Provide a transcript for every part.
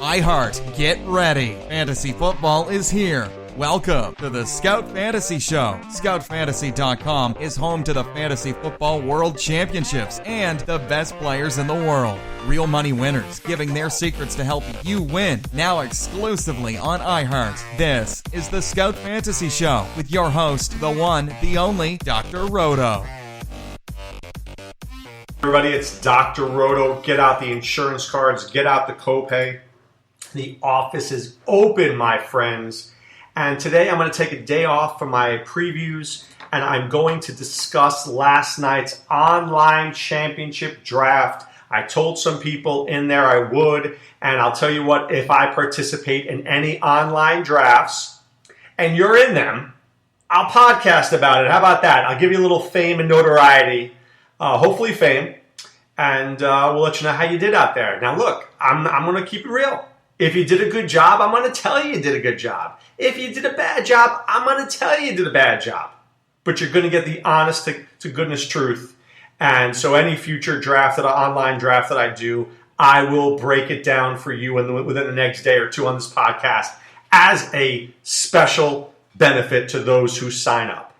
iHeart, get ready. Fantasy football is here. Welcome to the Scout Fantasy Show. ScoutFantasy.com is home to the Fantasy Football World Championships and the best players in the world. Real money winners giving their secrets to help you win. Now exclusively on iHeart. This is the Scout Fantasy Show with your host, the one, the only, Dr. Roto. Everybody, it's Dr. Roto. Get out the insurance cards, get out the copay. The office is open, my friends. And today I'm going to take a day off from my previews and I'm going to discuss last night's online championship draft. I told some people in there I would, and I'll tell you what, if I participate in any online drafts and you're in them, I'll podcast about it. How about that? I'll give you a little fame and notoriety. Hopefully fame, and we'll let you know how you did out there. Now look, I'm going to keep it real. If you did a good job, I'm going to tell you you did a good job. If you did a bad job, I'm going to tell you you did a bad job. But you're going to get the honest to goodness truth. And so any future online draft that I do, I will break it down for you within the next day or two on this podcast as a special benefit to those who sign up.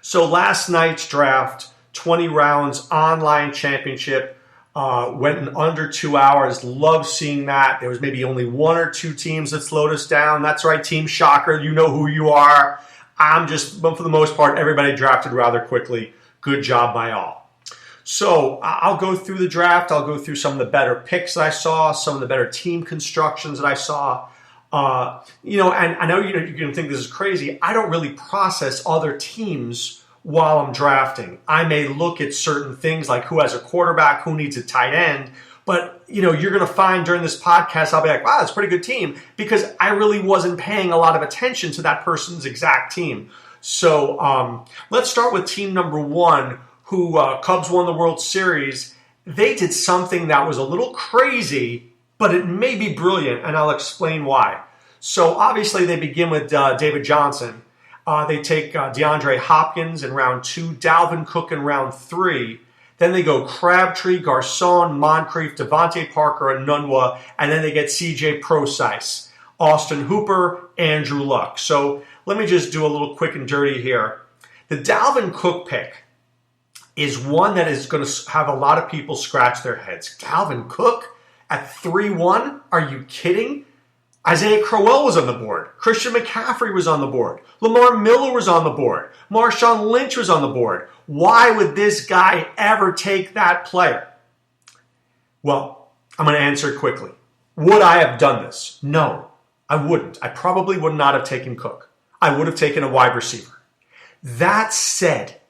So last night's draft, 20 rounds, online championship, went in under 2 hours. Love seeing that. There was maybe only one or two teams that slowed us down. That's right, Team Shocker. You know who you are. But for the most part, everybody drafted rather quickly. Good job by all. So I'll go through the draft. I'll go through some of the better picks that I saw, some of the better team constructions that I saw. And I know you're going to think this is crazy. I don't really process other teams while I'm drafting. I may look at certain things like who has a quarterback, who needs a tight end, but you're going to find during this podcast, I'll be like, wow, that's a pretty good team, because I really wasn't paying a lot of attention to that person's exact team. So let's start with team number one, who Cubs won the World Series. They did something that was a little crazy, but it may be brilliant, and I'll explain why. So obviously they begin with David Johnson. They take DeAndre Hopkins in round 2, Dalvin Cook in round 3. Then they go Crabtree, Garcon, Moncrief, Devontae Parker, and Nunwa. And then they get CJ Prosise, Austin Hooper, Andrew Luck. So let me just do a little quick and dirty here. The Dalvin Cook pick is one that is going to have a lot of people scratch their heads. Dalvin Cook at 3-1? Are you kidding? Isaiah Crowell was on the board. Christian McCaffrey was on the board. Lamar Miller was on the board. Marshawn Lynch was on the board. Why would this guy ever take that player? Well, I'm going to answer quickly. Would I have done this? No, I wouldn't. I probably would not have taken Cook. I would have taken a wide receiver. That said,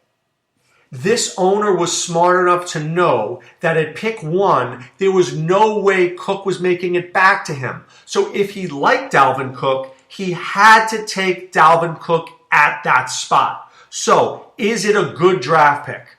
this owner was smart enough to know that at pick 1, there was no way Cook was making it back to him. So if he liked Dalvin Cook, he had to take Dalvin Cook at that spot. So is it a good draft pick?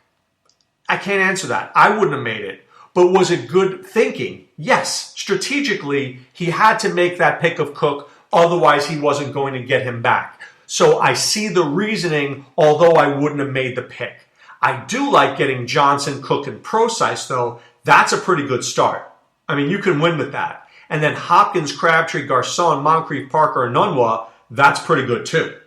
I can't answer that. I wouldn't have made it. But was it good thinking? Yes. Strategically, he had to make that pick of Cook. Otherwise, he wasn't going to get him back. So I see the reasoning, although I wouldn't have made the pick. I do like getting Johnson, Cook, and Prosise, though. That's a pretty good start. I mean, you can win with that. And then Hopkins, Crabtree, Garcon, Moncrief, Parker, and Nunwa, that's pretty good too.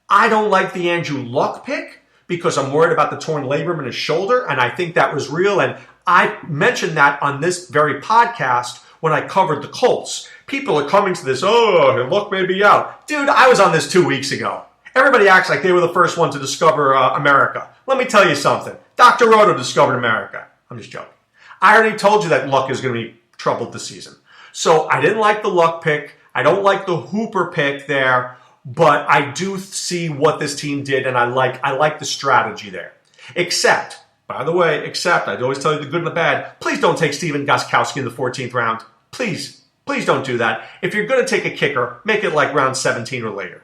I don't like the Andrew Luck pick because I'm worried about the torn labrum in his shoulder, and I think that was real. And I mentioned that on this very podcast when I covered the Colts. People are coming to this, Luck may be out. Dude, I was on this 2 weeks ago. Everybody acts like they were the first one to discover America. Let me tell you something. Dr. Roto discovered America. I'm just joking. I already told you that Luck is going to be troubled this season. So I didn't like the Luck pick. I don't like the Hooper pick there. But I do see what this team did, and I like the strategy there. Except, I always tell you the good and the bad. Please don't take Steven Gostkowski in the 14th round. Please don't do that. If you're going to take a kicker, make it like round 17 or later.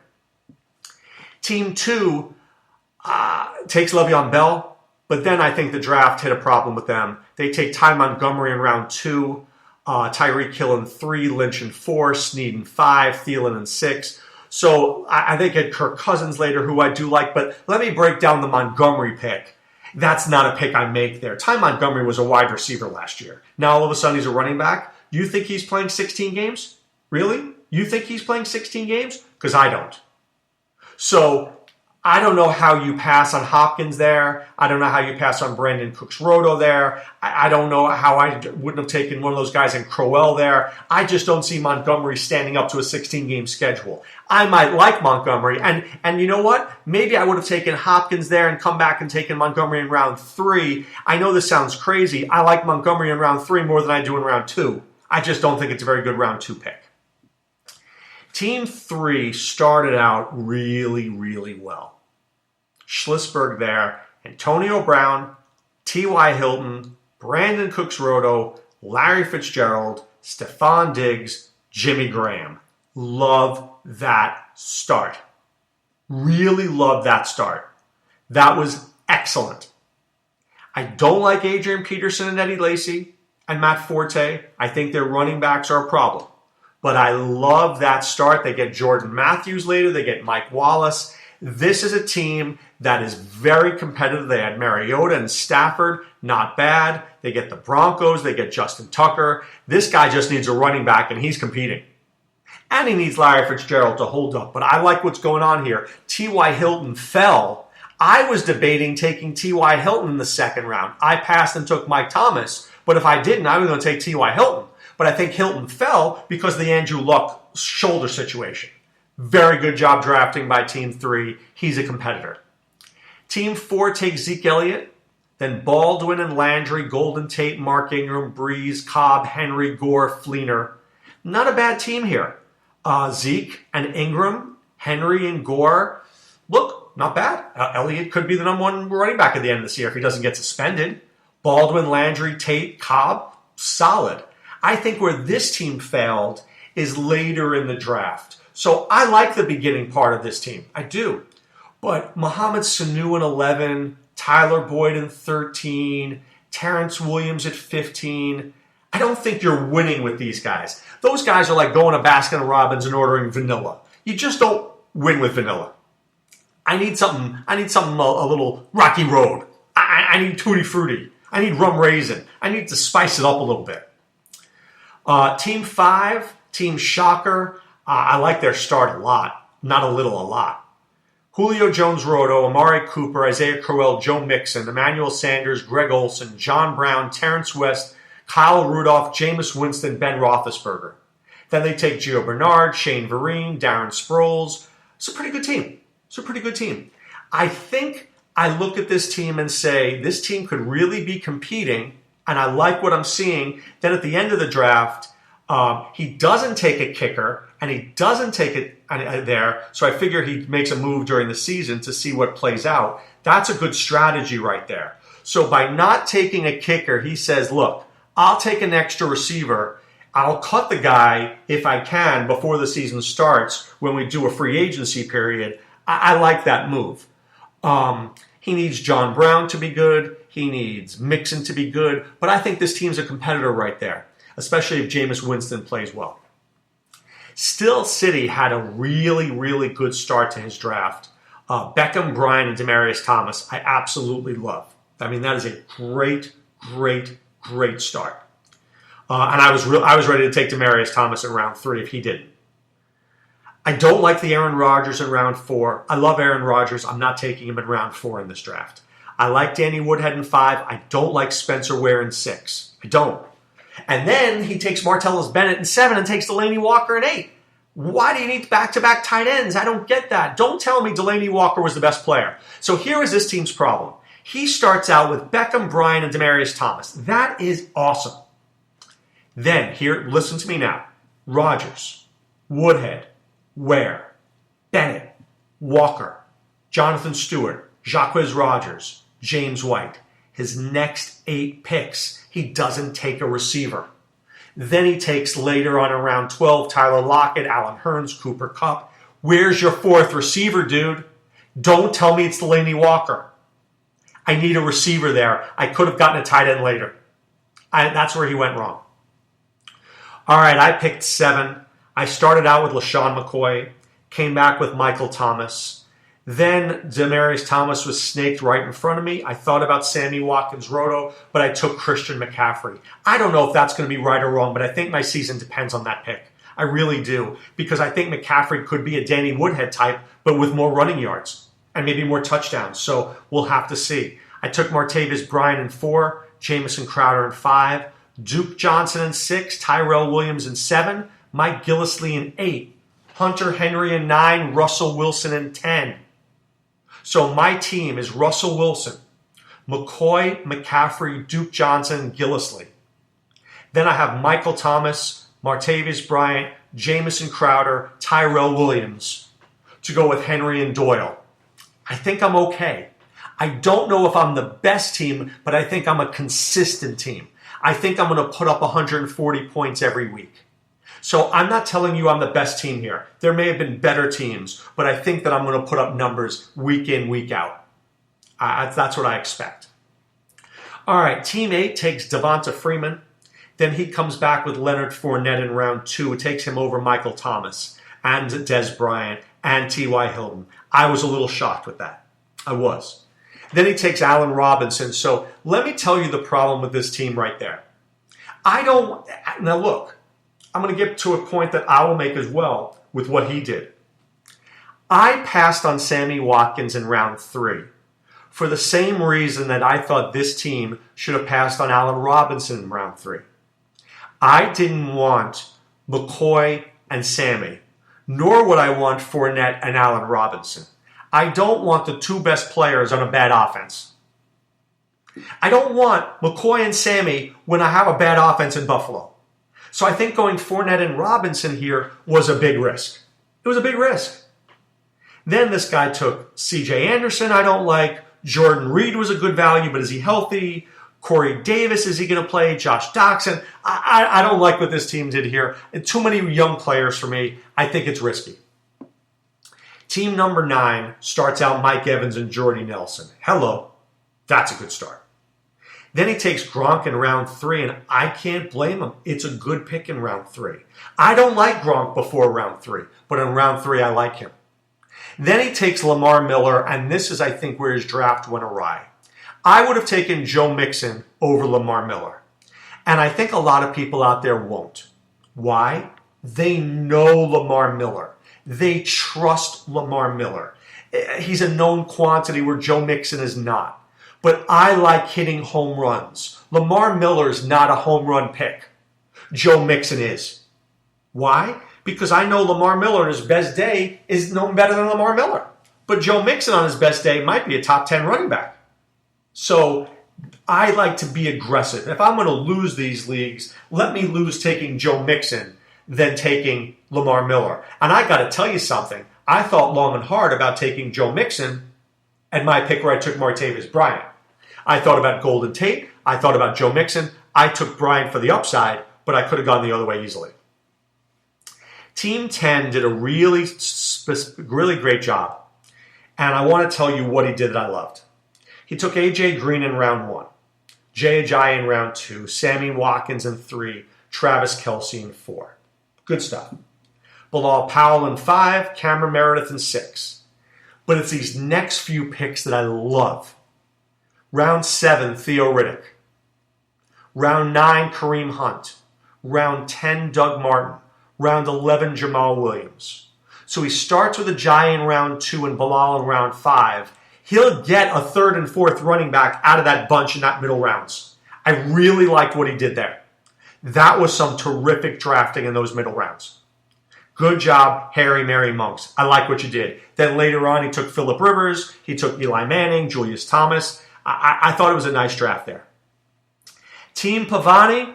Team 2 takes Le'Veon Bell, but then I think the draft hit a problem with them. They take Ty Montgomery in round 2, Tyreek Hill in 3, Lynch in 4, Snead in 5, Thielen in 6. So I think at Kirk Cousins later, who I do like, but let me break down the Montgomery pick. That's not a pick I make there. Ty Montgomery was a wide receiver last year. Now all of a sudden he's a running back. You think he's playing 16 games? Really? You think he's playing 16 games? Because I don't. So I don't know how you pass on Hopkins there. I don't know how you pass on Brandon Cooks Roto there. I don't know how I wouldn't have taken one of those guys in Crowell there. I just don't see Montgomery standing up to a 16-game schedule. I might like Montgomery, and you know what? Maybe I would have taken Hopkins there and come back and taken Montgomery in round 3. I know this sounds crazy. I like Montgomery in round 3 more than I do in round 2. I just don't think it's a very good round 2 pick. Team 3 started out really, really well. Schlisberg there, Antonio Brown, T.Y. Hilton, Brandon Cooks Roto, Larry Fitzgerald, Stephon Diggs, Jimmy Graham. Love that start. Really love that start. That was excellent. I don't like Adrian Peterson and Eddie Lacy and Matt Forte. I think their running backs are a problem. But I love that start. They get Jordan Matthews later. They get Mike Wallace. This is a team that is very competitive. They had Mariota and Stafford, not bad. They get the Broncos. They get Justin Tucker. This guy just needs a running back, and he's competing. And he needs Larry Fitzgerald to hold up. But I like what's going on here. T.Y. Hilton fell. I was debating taking T.Y. Hilton in the second round. I passed and took Mike Thomas. But if I didn't, I was going to take T.Y. Hilton. But I think Hilton fell because of the Andrew Luck shoulder situation. Very good job drafting by Team 3. He's a competitor. Team 4 takes Zeke Elliott, then Baldwin and Landry, Golden Tate, Mark Ingram, Breeze, Cobb, Henry, Gore, Fleener. Not a bad team here. Zeke and Ingram, Henry and Gore. Look, not bad. Elliott could be the number 1 running back at the end of this year if he doesn't get suspended. Baldwin, Landry, Tate, Cobb, solid. I think where this team failed is later in the draft. So I like the beginning part of this team. I do. But Mohamed Sanu in 11, Tyler Boyd in 13, Terrence Williams at 15. I don't think you're winning with these guys. Those guys are like going to Baskin Robbins and ordering vanilla. You just don't win with vanilla. I need something a little Rocky Road. I need Tutti Frutti. I need rum raisin. I need to spice it up a little bit. Team 5, Team Shocker. I like their start a lot. Not a little, a lot. Julio Jones-Roto, Amari Cooper, Isaiah Crowell, Joe Mixon, Emmanuel Sanders, Greg Olson, John Brown, Terrence West, Kyle Rudolph, Jameis Winston, Ben Roethlisberger. Then they take Gio Bernard, Shane Vereen, Darren Sproles. It's a pretty good team. I think I look at this team and say, this team could really be competing, and I like what I'm seeing. Then at the end of the draft, he doesn't take a kicker, and he doesn't take it there, so I figure he makes a move during the season to see what plays out. That's a good strategy right there. So by not taking a kicker, he says, look, I'll take an extra receiver. I'll cut the guy if I can before the season starts when we do a free agency period. I like that move. He needs John Brown to be good. He needs Mixon to be good. But I think this team's a competitor right there, especially if Jameis Winston plays well. Still City had a really, really good start to his draft. Beckham, Bryant, and Demaryius Thomas, I absolutely love. I mean, that is a great, great, great start. And I was ready to take Demaryius Thomas in round 3 if he didn't. I don't like the Aaron Rodgers in round 4. I love Aaron Rodgers. I'm not taking him in round 4 in this draft. I like Danny Woodhead in 5. I don't like Spencer Ware in 6. I don't. And then he takes Martellus Bennett in 7 and takes Delaney Walker in 8. Why do you need back-to-back tight ends? I don't get that. Don't tell me Delaney Walker was the best player. So here is this team's problem. He starts out with Beckham, Bryant, and Demaryius Thomas. That is awesome. Then, here, listen to me now. Rodgers, Woodhead, Ware, Bennett, Walker, Jonathan Stewart, Jacquizz Rodgers, James White. His next 8 picks, he doesn't take a receiver. Then he takes later on around 12, Tyler Lockett, Alan Hearns, Cooper Kupp. Where's your 4th receiver, dude? Don't tell me it's Delaney Walker. I need a receiver there. I could have gotten a tight end later. That's where he went wrong. All right, I picked 7. I started out with LaShawn McCoy, came back with Michael Thomas. Then Demaryius Thomas was snaked right in front of me. I thought about Sammy Watkins Roto, but I took Christian McCaffrey. I don't know if that's going to be right or wrong, but I think my season depends on that pick. I really do, because I think McCaffrey could be a Danny Woodhead type, but with more running yards and maybe more touchdowns. So we'll have to see. I took Martavis Bryant in 4, Jamison Crowder in 5, Duke Johnson in 6, Tyrell Williams in 7, Mike Gillislee in 8, Hunter Henry in 9, Russell Wilson in 10. So my team is Russell Wilson, McCoy, McCaffrey, Duke Johnson, and Gillislee. Then I have Michael Thomas, Martavis Bryant, Jamison Crowder, Tyrell Williams to go with Henry and Doyle. I think I'm okay. I don't know if I'm the best team, but I think I'm a consistent team. I think I'm going to put up 140 points every week. So I'm not telling you I'm the best team here. There may have been better teams, but I think that I'm going to put up numbers week in, week out. That's what I expect. All right, Team 8 takes Devonta Freeman. Then he comes back with Leonard Fournette in round 2. It takes him over Michael Thomas and Dez Bryant and T.Y. Hilton. I was a little shocked with that. I was. Then he takes Allen Robinson. So let me tell you the problem with this team right there. Now look, I'm going to get to a point that I will make as well with what he did. I passed on Sammy Watkins in round 3 for the same reason that I thought this team should have passed on Allen Robinson in round 3. I didn't want McCoy and Sammy, nor would I want Fournette and Allen Robinson. I don't want the 2 best players on a bad offense. I don't want McCoy and Sammy when I have a bad offense in Buffalo. So I think going Fournette and Robinson here was a big risk. It was a big risk. Then this guy took C.J. Anderson, I don't like. Jordan Reed was a good value, but is he healthy? Corey Davis, is he going to play? Josh Doxson. I don't like what this team did here. And too many young players for me. I think it's risky. Team number 9 starts out Mike Evans and Jordy Nelson. Hello. That's a good start. Then he takes Gronk in round 3, and I can't blame him. It's a good pick in round 3. I don't like Gronk before round 3, but in round 3, I like him. Then he takes Lamar Miller, and this is, I think, where his draft went awry. I would have taken Joe Mixon over Lamar Miller. And I think a lot of people out there won't. Why? They know Lamar Miller. They trust Lamar Miller. He's a known quantity where Joe Mixon is not. But I like hitting home runs. Lamar Miller is not a home run pick. Joe Mixon is. Why? Because I know Lamar Miller on his best day is known better than Lamar Miller. But Joe Mixon on his best day might be a top 10 running back. So I like to be aggressive. If I'm going to lose these leagues, let me lose taking Joe Mixon than taking Lamar Miller. And I got to tell you something. I thought long and hard about taking Joe Mixon and my pick where I took Martavis Bryant. I thought about Golden Tate. I thought about Joe Mixon. I took Bryant for the upside, but I could have gone the other way easily. Team 10 did a really great job. And I want to tell you what he did that I loved. He took A.J. Green in round 1, Jay Ajayi in round 2, Sammy Watkins in 3, Travis Kelce in 4. Good stuff. Bilal Powell in 5, Cameron Meredith in 6. But it's these next few picks that I love. Round 7, Theo Riddick. Round 9, Kareem Hunt. Round 10, Doug Martin. Round 11, Jamal Williams. So he starts with Ajayi in round 2 and Bilal in round 5. He'll get a 3rd and 4th running back out of that bunch in that middle rounds. I really liked what he did there. That was some terrific drafting in those middle rounds. Good job, Harry, Mary, Monks. I like what you did. Then later on, he took Phillip Rivers. He took Eli Manning, Julius Thomas. I thought it was a nice draft there. Team Pavani.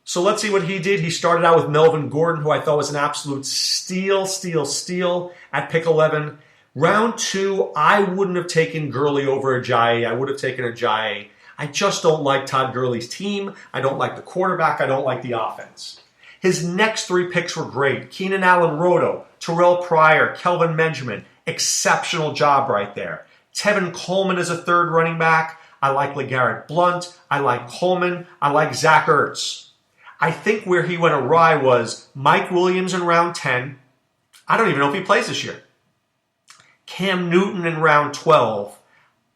So let's see what he did. He started out with Melvin Gordon, who I thought was an absolute steal at pick 11. Round 2, I wouldn't have taken Gurley over Ajayi. I would have taken Ajayi. I just don't like Todd Gurley's team. I don't like the quarterback. I don't like the offense. His next 3 picks were great. Keenan Allen Roto, Terrell Pryor, Kelvin Benjamin. Exceptional job right there. Tevin Coleman is a 3rd running back. I like LeGarrette Blount. I like Coleman. I like Zach Ertz. I think where he went awry was Mike Williams in round 10. I don't even know if he plays this year. Cam Newton in round 12.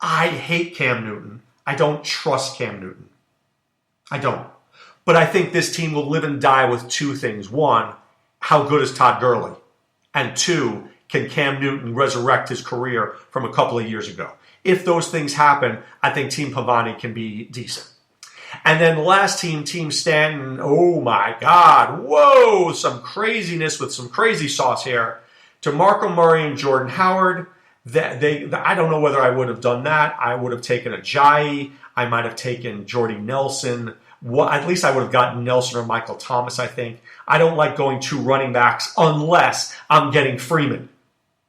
I hate Cam Newton. I don't trust Cam Newton. I don't. But I think this team will live and die with two things. One, how good is Todd Gurley? And two, can Cam Newton resurrect his career from a couple of years ago? If those things happen, I think Team Pavani can be decent. And then the last team, Team Stanton, oh my God, whoa, some craziness with some crazy sauce here. DeMarco Murray and Jordan Howard, I don't know whether I would have done that. I would have taken Ajayi. I might have taken Jordy Nelson. At least I would have gotten Nelson or Michael Thomas, I think. I don't like going two running backs unless I'm getting Freeman,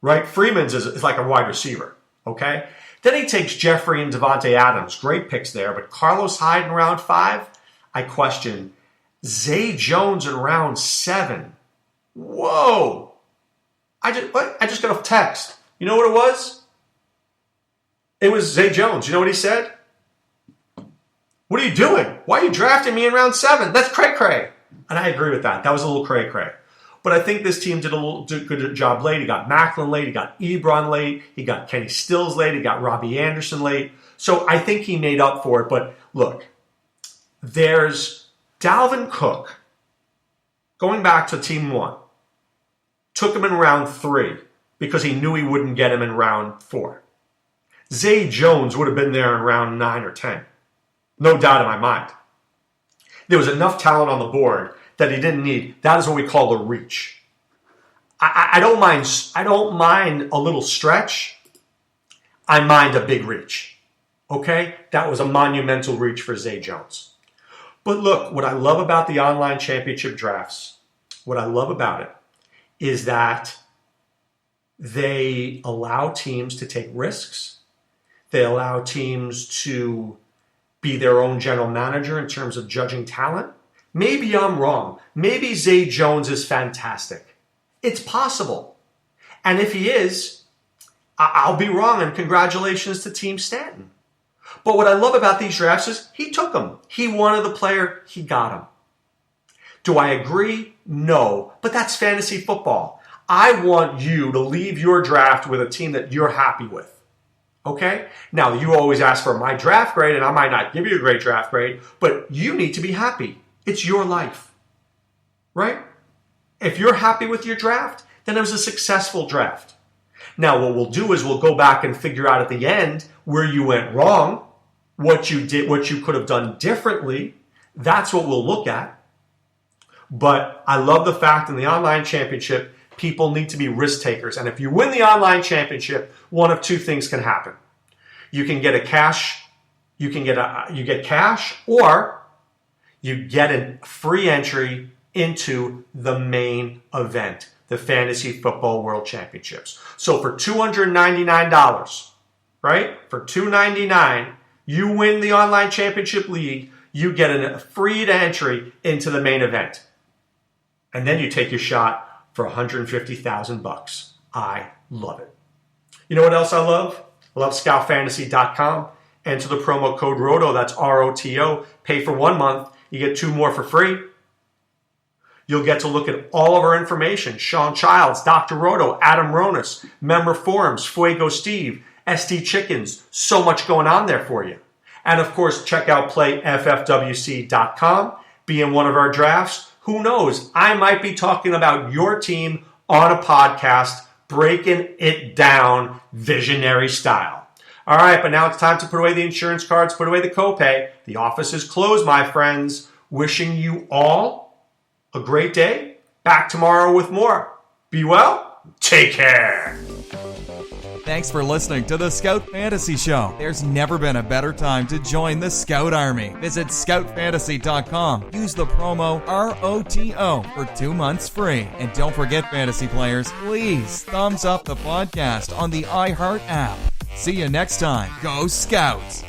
right? Freeman's is like a wide receiver, okay? Then he takes Jeffrey and Devontae Adams. Great picks there. But Carlos Hyde in round 5, I question. Zay Jones in round 7. Whoa. I just got a text. You know what it was? It was Zay Jones. You know what he said? What are you doing? Why are you drafting me in round 7? That's cray-cray. And I agree with that. That was a little cray-cray. But I think this team did a good job late. He got Macklin late. He got Ebron late. He got Kenny Stills late. He got Robbie Anderson late. So I think he made up for it. But look, there's Dalvin Cook. Going back to team 1. Took him in round 3 because he knew he wouldn't get him in round 4. Zay Jones would have been there in round 9 or 10. No doubt in my mind. There was enough talent on the board that he didn't need. That is what we call the reach. I don't mind a little stretch. I mind a big reach. Okay? That was a monumental reach for Zay Jones. But look, what I love about the online championship drafts, what I love about it is that they allow teams to take risks. They allow teams to be their own general manager in terms of judging talent. Maybe I'm wrong. Maybe Zay Jones is fantastic. It's possible. And if he is, I'll be wrong, and congratulations to Team Stanton. But what I love about these drafts is he took him. He wanted the player. He got him. Do I agree? No. But that's fantasy football. I want you to leave your draft with a team that you're happy with. Okay? Now, you always ask for my draft grade, and I might not give you a great draft grade, but you need to be happy. It's your life. Right? If you're happy with your draft, then it was a successful draft. Now, what we'll do is we'll go back and figure out at the end where you went wrong, what you did, what you could have done differently. That's what we'll look at. But I love the fact in the online championship, people need to be risk takers. And if you win the online championship, one of two things can happen. You can get cash, or you get a free entry into the main event, the Fantasy Football World Championships. So for $299, right? For $299, you win the online championship league, you get a free entry into the main event. And then you take your shot for $150,000. I love it. You know what else I love? I love scoutfantasy.com. Enter the promo code ROTO, that's ROTO. Pay for 1 month. You get 2 more for free. You'll get to look at all of our information. Sean Childs, Dr. Roto, Adam Ronis, member forums, Fuego Steve, SD Chickens. So much going on there for you. And of course, check out playffwc.com. Be in one of our drafts. Who knows? I might be talking about your team on a podcast, breaking it down visionary style. All right, but now it's time to put away the insurance cards, put away the copay. The office is closed, my friends. Wishing you all a great day. Back tomorrow with more. Be well. Take care. Thanks for listening to the Scout Fantasy Show. There's never been a better time to join the Scout Army. Visit scoutfantasy.com. Use the promo ROTO for 2 months free. And don't forget, fantasy players, please thumbs up the podcast on the iHeart app. See you next time. Go Scouts!